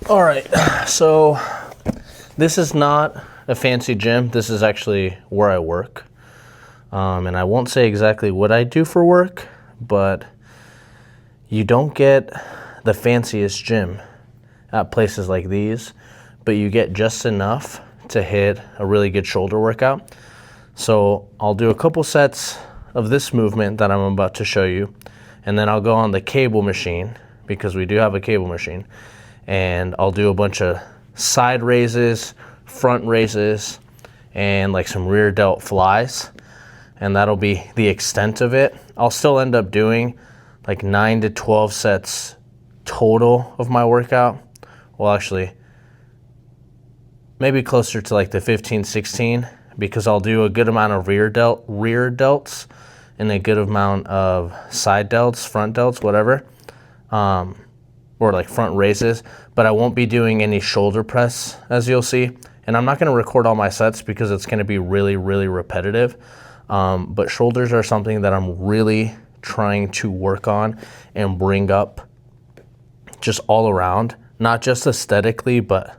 All right, so this is not a fancy gym. This is actually where I work. And I won't say exactly what I do for work, but you don't get the fanciest gym at places like these, but you get just enough to hit a really good shoulder workout. So I'll do a couple sets of this movement that I'm about to show you, and then I'll go on the cable machine, because we do have a cable machine, and I'll do a bunch of side raises, front raises, and like some rear delt flies, and that'll be the extent of it. I'll still end up doing like 9 to 12 sets total of my workout. Well, actually, maybe closer to like the 15, 16, because I'll do a good amount of rear delts and a good amount of side delts, front delts, whatever, or like front raises, but I won't be doing any shoulder press, as you'll see. And I'm not gonna record all my sets because it's gonna be really, really repetitive. But shoulders are something that I'm really trying to work on and bring up just all around, not just aesthetically, but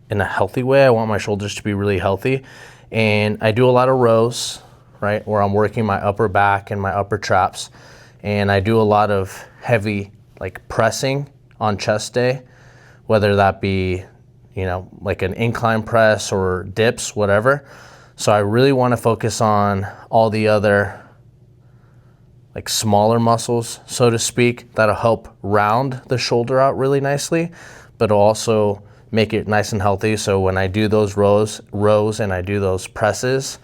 in a healthy way. I want my shoulders to be really healthy. And I do a lot of rows, right, where I'm working my upper back and my upper traps. And I do a lot of heavy like pressing on chest day, whether that be, you know, like an incline press or dips, whatever. So I really want to focus on all the other like smaller muscles, so to speak, that'll help round the shoulder out really nicely, but also make it nice and healthy. So when I do those rows and I do those presses,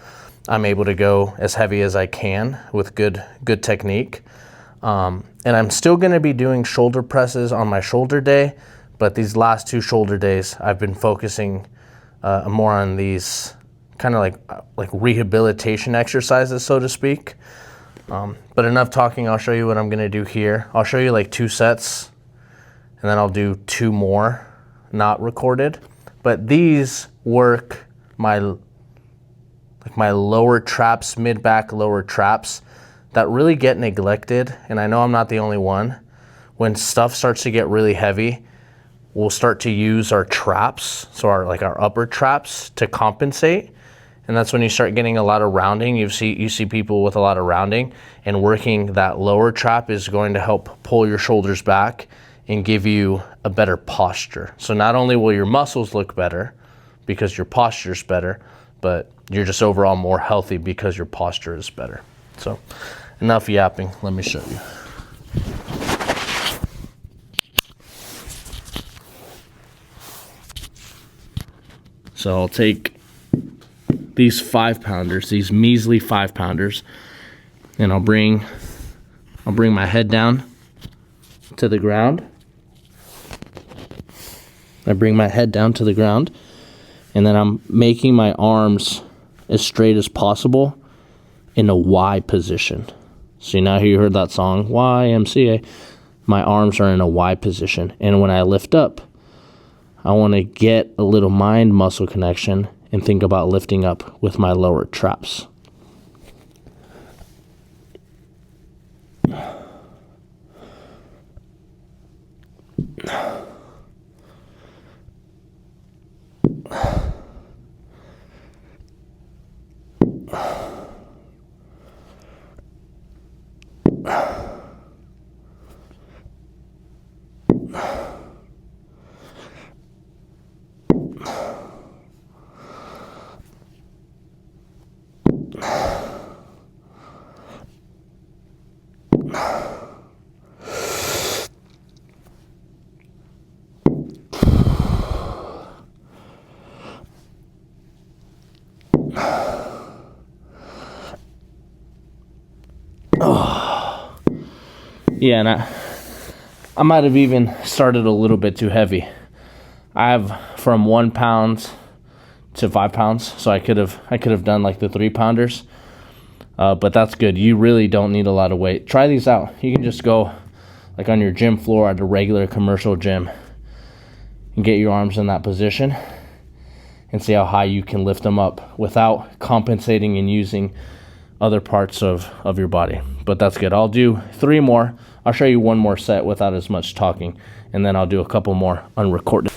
I'm able to go as heavy as I can with good technique. And I'm still going to be doing shoulder presses on my shoulder day, but these last 2 shoulder days, I've been focusing more on these kind of like rehabilitation exercises, so to speak. But enough talking, I'll show you what I'm going to do here. I'll show you like 2 sets, and then I'll do 2 more, not recorded. But these work my lower traps, mid-back lower traps, that really get neglected, and I know I'm not the only one. When stuff starts to get really heavy, we'll start to use our traps, so our upper traps, to compensate, and that's when you start getting a lot of rounding. You see people with a lot of rounding, and working that lower trap is going to help pull your shoulders back and give you a better posture. So not only will your muscles look better because your posture's better, but you're just overall more healthy because your posture is better. So enough yapping, let me show you. So I'll take these 5-pounders, these measly 5-pounders, and I'll bring my head down to the ground. I bring my head down to the ground, and then I'm making my arms as straight as possible in a Y position. So now you heard that song, YMCA. My arms are in a Y position. And when I lift up, I want to get a little mind muscle connection and think about lifting up with my lower traps. Yeah, and I might have even started a little bit too heavy. I have from 1 pound to 5 pounds, so I could have done like the 3-pounders, but that's good. You really don't need a lot of weight. Try these out. You can just go like on your gym floor at a regular commercial gym and get your arms in that position and see how high you can lift them up without compensating and using other parts of your body. But that's good. I'll do 3 more. I'll show you one more set without as much talking, and then I'll do a couple more unrecorded.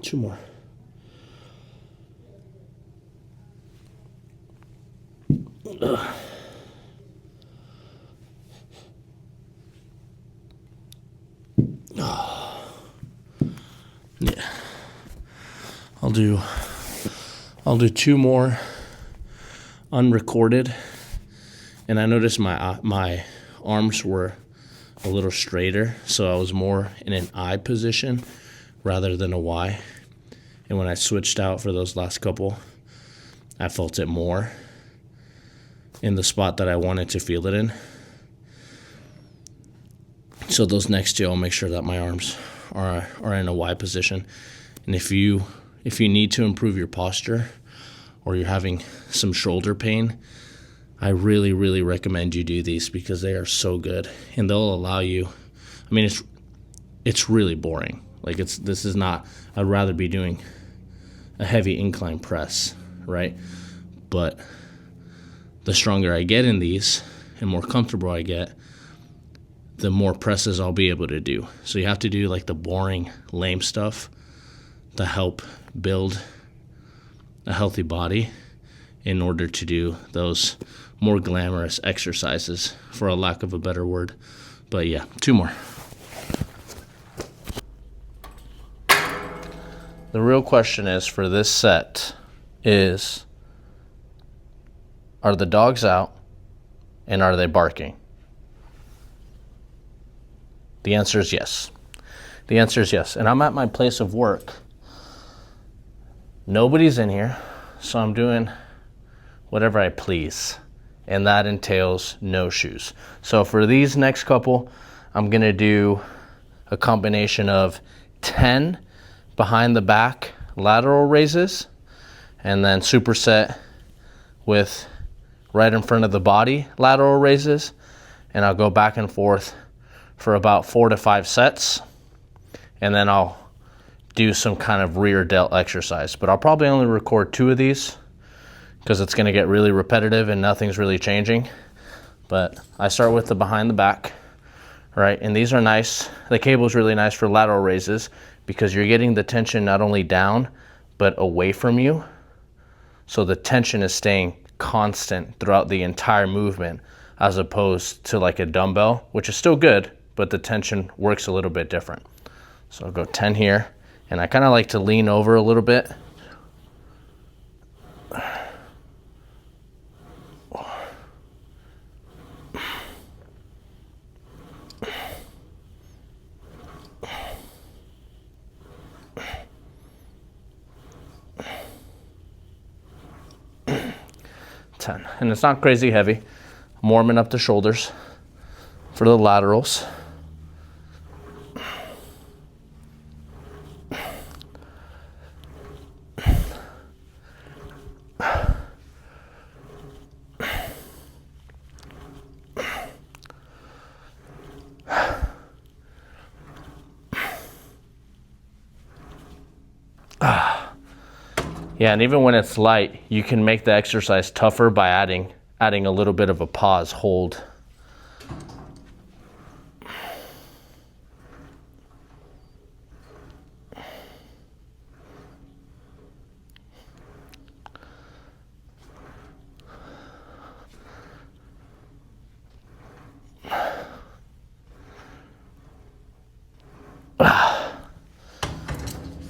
Two more. Yeah. I'll do 2 more unrecorded. And I noticed my arms were a little straighter, so I was more in an I position rather than a Y. And when I switched out for those last couple, I felt it more in the spot that I wanted to feel it in. So those next 2, I'll make sure that my arms are in a Y position. And if you need to improve your posture, or you're having some shoulder pain, I really, really recommend you do these because they are so good, and they'll allow you. I mean, it's really boring. Like this is not. I'd rather be doing a heavy incline press, right? But the stronger I get in these and more comfortable I get, the more presses I'll be able to do. So you have to do like the boring, lame stuff to help build a healthy body in order to do those more glamorous exercises, for a lack of a better word. But yeah, 2 more. The real question is for this set is, are the dogs out and are they barking? The answer is yes. The answer is yes. And I'm at my place of work. Nobody's in here, so I'm doing whatever I please. And that entails no shoes. So for these next couple, I'm gonna do a combination of 10 behind the back lateral raises, and then superset with right in front of the body lateral raises. And I'll go back and forth for about 4 to 5 sets. And then I'll do some kind of rear delt exercise. But I'll probably only record 2 of these because it's gonna get really repetitive and nothing's really changing. But I start with the behind the back, right? And these are nice. The cable is really nice for lateral raises because you're getting the tension not only down, but away from you. So the tension is staying constant throughout the entire movement, as opposed to like a dumbbell, which is still good, but the tension works a little bit different. So I'll go 10 here, and I kind of like to lean over a little bit. And it's not crazy heavy. I'm warming up the shoulders for the laterals. Yeah, and even when it's light, you can make the exercise tougher by adding a little bit of a pause, hold.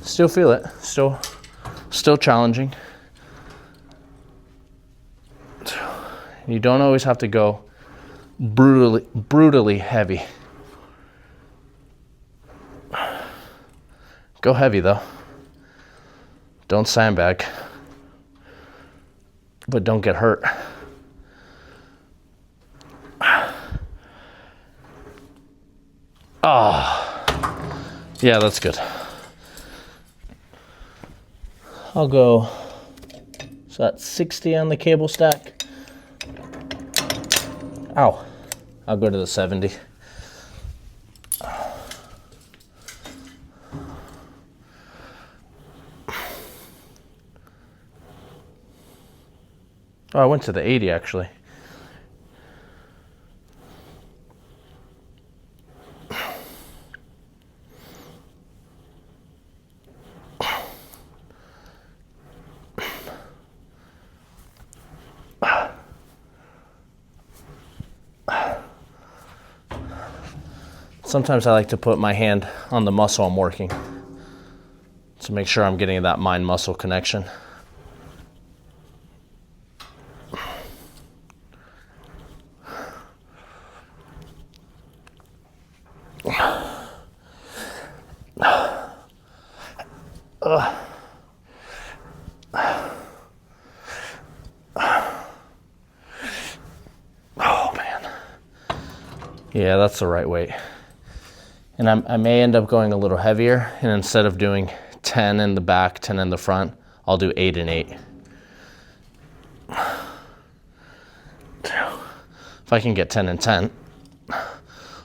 Still feel it. Still challenging. You don't always have to go brutally heavy. Go heavy though. Don't sandbag. But don't get hurt. Oh, yeah, that's good. I'll go, so that's 60 on the cable stack. Ow, I'll go to the 70. Oh, I went to the 80 actually. Sometimes I like to put my hand on the muscle I'm working to make sure I'm getting that mind-muscle connection. Oh man. Yeah, that's the right weight. And I may end up going a little heavier, and instead of doing 10 in the back, 10 in the front, I'll do 8 and 8. If I can get 10 and 10,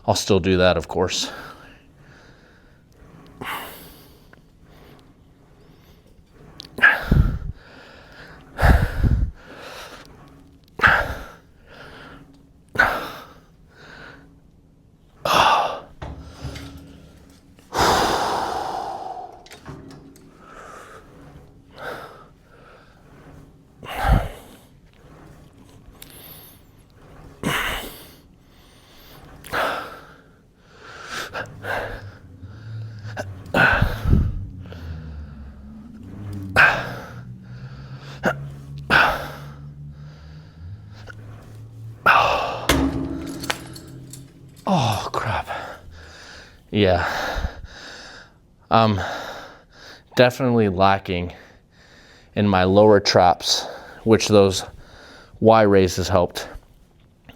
I'll still do that, of course. Oh, crap. Yeah. I'm definitely lacking in my lower traps, which those Y raises helped.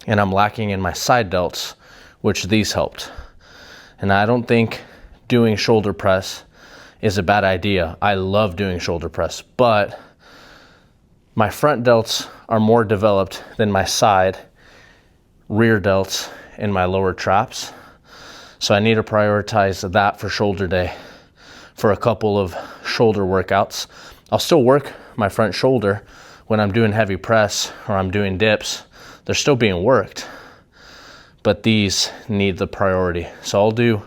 And I'm lacking in my side delts, which these helped. And I don't think doing shoulder press is a bad idea. I love doing shoulder press, but my front delts are more developed than my side rear delts in my lower traps. So I need to prioritize that for shoulder day for a couple of shoulder workouts. I'll still work my front shoulder when I'm doing heavy press or I'm doing dips. They're still being worked, but these need the priority. So I'll do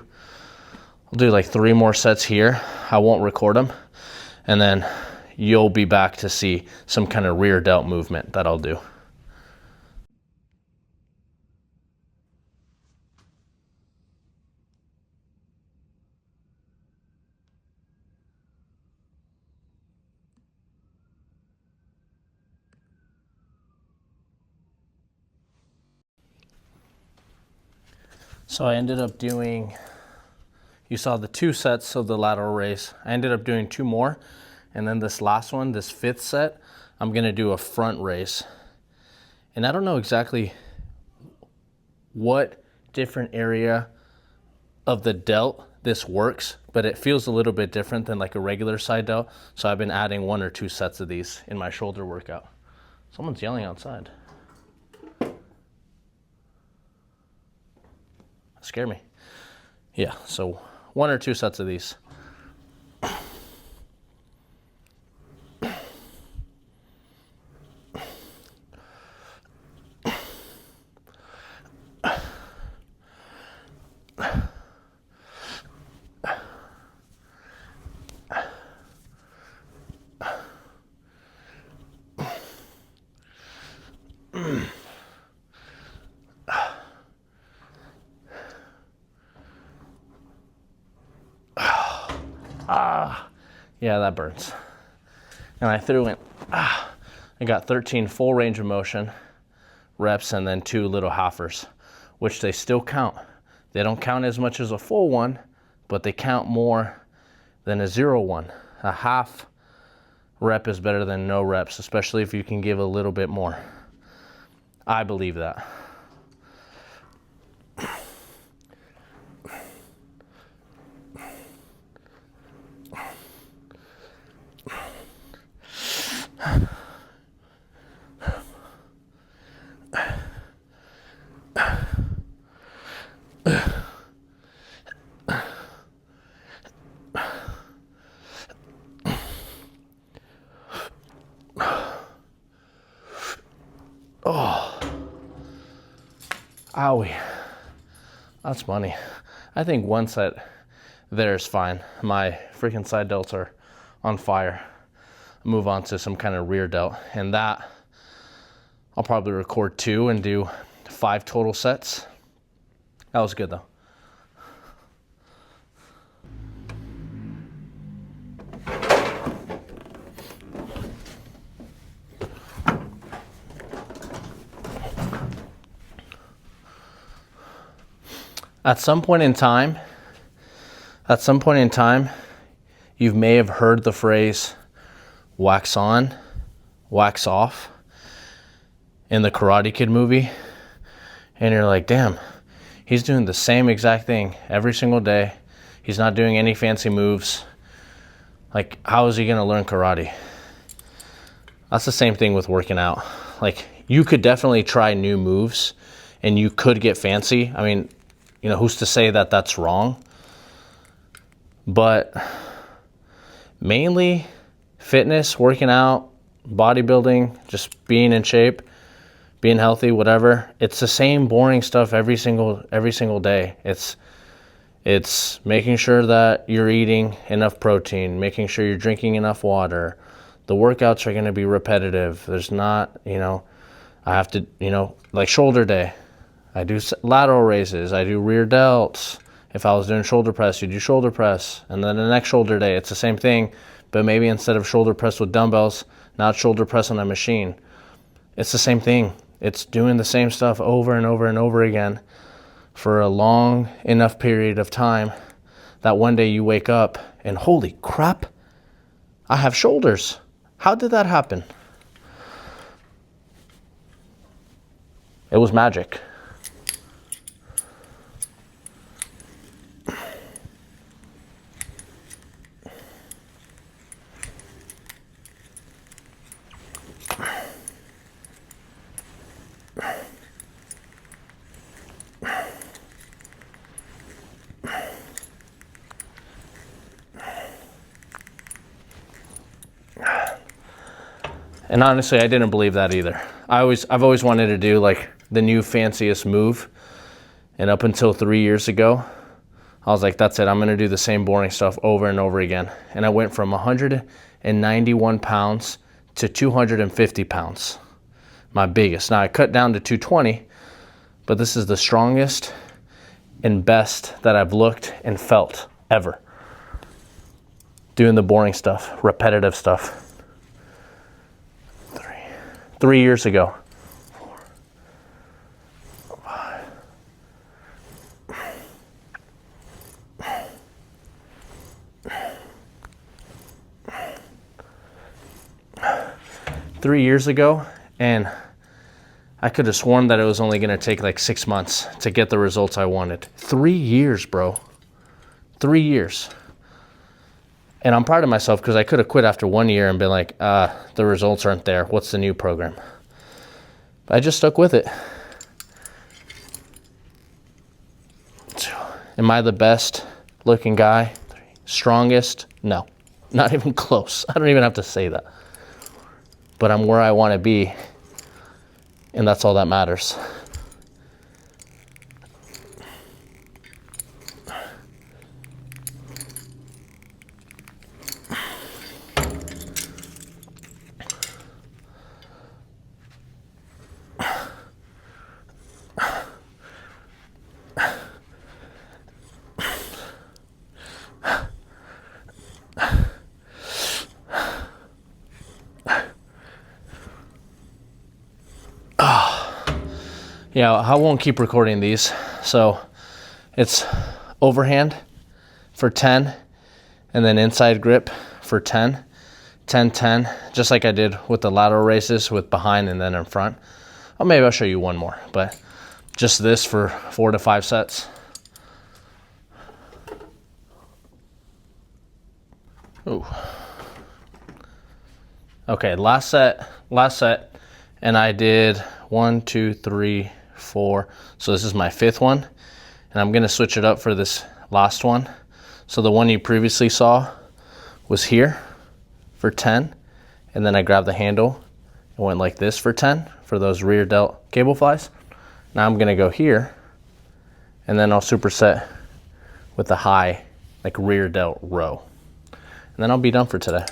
like 3 more sets here. I won't record them, and then you'll be back to see some kind of rear delt movement that I'll do. So I ended up doing, you saw the 2 sets of the lateral raise. I ended up doing 2 more. And then this last one, this 5th set, I'm gonna do a front raise. And I don't know exactly what different area of the delt this works, but it feels a little bit different than like a regular side delt. So I've been adding 1 or 2 sets of these in my shoulder workout. Someone's yelling outside. Scare me. Yeah, so 1 or 2 sets of these. Yeah, that burns. And I threw in, I got 13 full range of motion reps and then 2 little halfers, which they still count. They don't count as much as a full one, but they count more than a 0-1. A half rep is better than no reps, especially if you can give a little bit more. I believe that. Oh, owie. That's funny. I think one set there is fine. My freaking side delts are on fire. Move on to some kind of rear delt, and that I'll probably record 2 and do 5 total sets. That was good though. At some point in time, you may have heard the phrase wax on, wax off in the Karate Kid movie. And you're like, damn, he's doing the same exact thing every single day. He's not doing any fancy moves. Like, how is he gonna learn karate? That's the same thing with working out. Like, you could definitely try new moves and you could get fancy. I mean, you know, who's to say that that's wrong? But mainly fitness, working out, bodybuilding, just being in shape, being healthy, whatever. It's the same boring stuff every single day. It's making sure that you're eating enough protein, making sure you're drinking enough water. The workouts are going to be repetitive. There's not, you know, I have to, you know, like shoulder day. I do lateral raises, I do rear delts. If I was doing shoulder press, you do shoulder press. And then the next shoulder day, it's the same thing, but maybe instead of shoulder press with dumbbells, not shoulder press on a machine. It's the same thing. It's doing the same stuff over and over and over again for a long enough period of time that one day you wake up and holy crap, I have shoulders. How did that happen? It was magic. And honestly, I didn't believe that either. I've always wanted to do like the new fanciest move. And up until 3 years ago, I was like, that's it. I'm going to do the same boring stuff over and over again. And I went from 191 pounds to 250 pounds. My biggest. Now I cut down to 220, but this is the strongest and best that I've looked and felt ever. Doing the boring stuff, repetitive stuff. 3 years ago. 4, 5. 3 years ago, and I could have sworn that it was only going to take like 6 months to get the results I wanted. 3 years, bro. 3 years. And I'm proud of myself because I could have quit after 1 year and been like, the results aren't there. What's the new program? But I just stuck with it. Am I the best looking guy? Strongest? No, not even close. I don't even have to say that. But I'm where I want to be, and that's all that matters. Yeah, I won't keep recording these. So it's overhand for 10, and then inside grip for 10, 10, 10, just like I did with the lateral raises with behind and then in front. Oh, maybe I'll show you one more, but just this for 4 to 5 sets. Ooh. Okay, last set, and I did 1, 2, 3, 4. So this is my 5th one, and I'm gonna switch it up for this last one. So the one you previously saw was here for 10, and then I grabbed the handle and went like this for 10 for those rear delt cable flies. Now I'm gonna go here, and then I'll superset with the high, like rear delt row. And then I'll be done for today.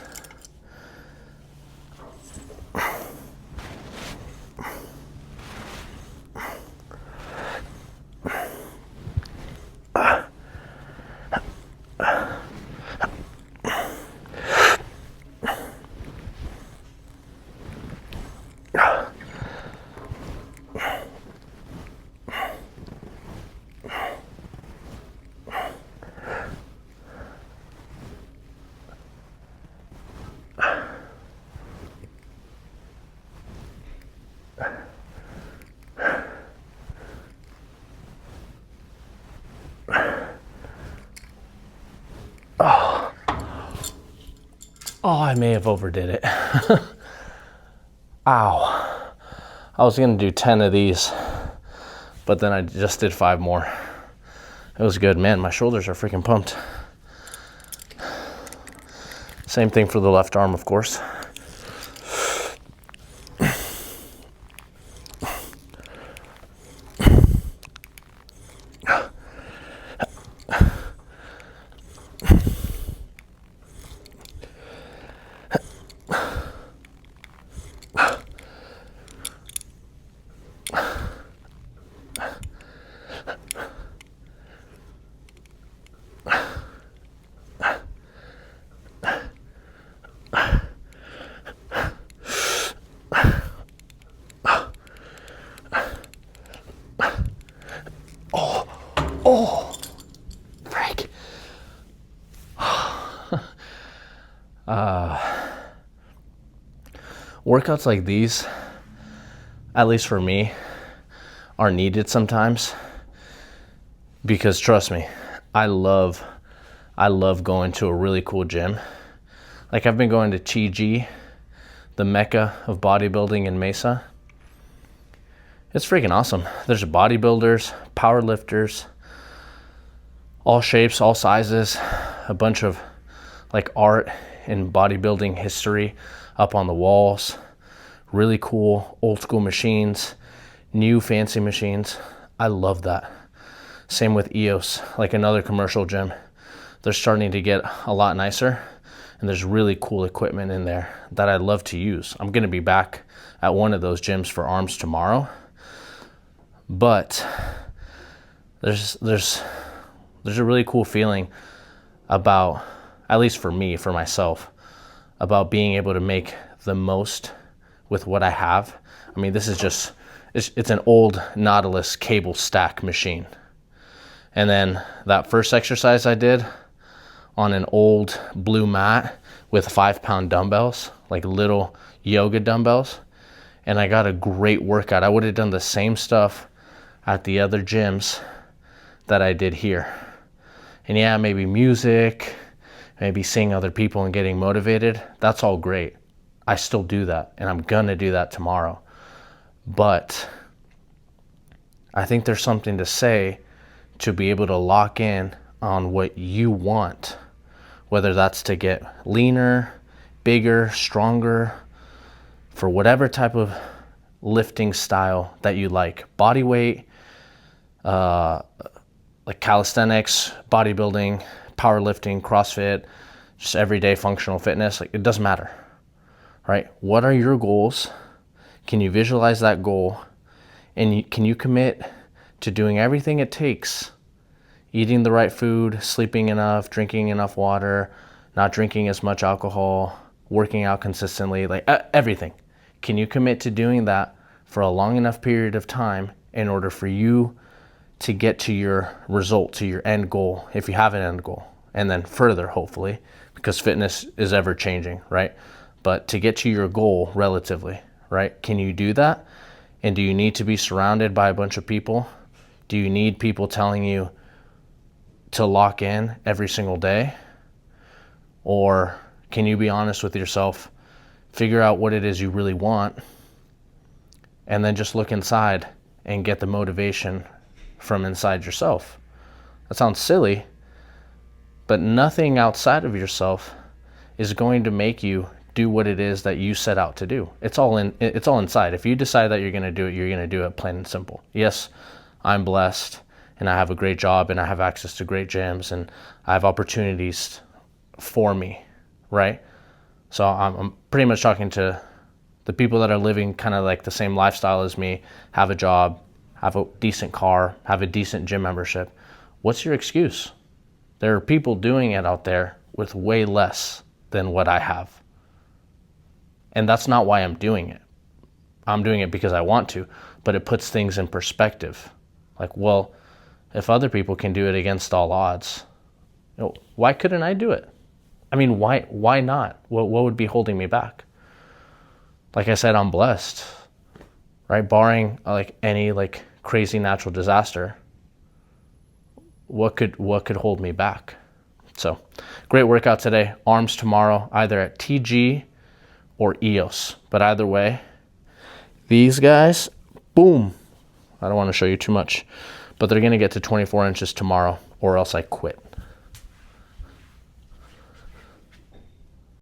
Oh, I may have overdid it. Ow. I was gonna do 10 of these, but then I just did 5 more. It was good. Man, my shoulders are freaking pumped. Same thing for the left arm, of course. Oh, freak. Workouts like these, at least for me, are needed sometimes, because trust me, I love going to a really cool gym. Like, I've been going to TG, the mecca of bodybuilding in Mesa. It's freaking awesome. There's bodybuilders, power lifters, all shapes, all sizes, a bunch of like art and bodybuilding history up on the walls. Really cool old school machines, new fancy machines. I love that. Same with EOS, like another commercial gym. They're starting to get a lot nicer, and there's really cool equipment in there that I love to use. I'm gonna be back at one of those gyms for arms tomorrow, but there's a really cool feeling about, at least for me, for myself, about being able to make the most with what I have. I mean, this is just, it's an old Nautilus cable stack machine. And then that first exercise I did on an old blue mat with 5-pound dumbbells, like little yoga dumbbells. And I got a great workout. I would have done the same stuff at the other gyms that I did here. And yeah, maybe music, maybe seeing other people and getting motivated, that's all great. I still do that, and I'm gonna do that tomorrow. But I think there's something to say to be able to lock in on what you want, whether that's to get leaner, bigger, stronger, for whatever type of lifting style that you like. Body weight, like calisthenics, bodybuilding, powerlifting, CrossFit, just everyday functional fitness, like, it doesn't matter, right? What are your goals? Can you visualize that goal? And can you commit to doing everything it takes, eating the right food, sleeping enough, drinking enough water, not drinking as much alcohol, working out consistently, like everything. Can you commit to doing that for a long enough period of time in order for you to get to your result, to your end goal, if you have an end goal, and then further, hopefully, because fitness is ever changing, right? But to get to your goal relatively, right? Can you do that? And do you need to be surrounded by a bunch of people? Do you need people telling you to lock in every single day? Or can you be honest with yourself, figure out what it is you really want, and then just look inside and get the motivation from inside yourself? That sounds silly, but nothing outside of yourself is going to make you do what it is that you set out to do. It's all inside. If you decide that you're going to do it, you're going to do it, plain and simple. Yes, I'm blessed and I have a great job and I have access to great gyms and I have opportunities for me, right? So I'm pretty much talking to the people that are living kind of like the same lifestyle as me, have a job, have a decent car, have a decent gym membership. What's your excuse? There are people doing it out there with way less than what I have. And that's not why I'm doing it. I'm doing it because I want to, but it puts things in perspective. Like, well, if other people can do it against all odds, why couldn't I do it? I mean, why not? What would be holding me back? Like I said, I'm blessed, right? Barring like any like crazy natural disaster, what could hold me back? So, great workout today. Arms tomorrow, either at TG or EOS. But either way, these guys, boom. I don't want to show you too much, but they're going to get to 24 inches tomorrow, or else I quit.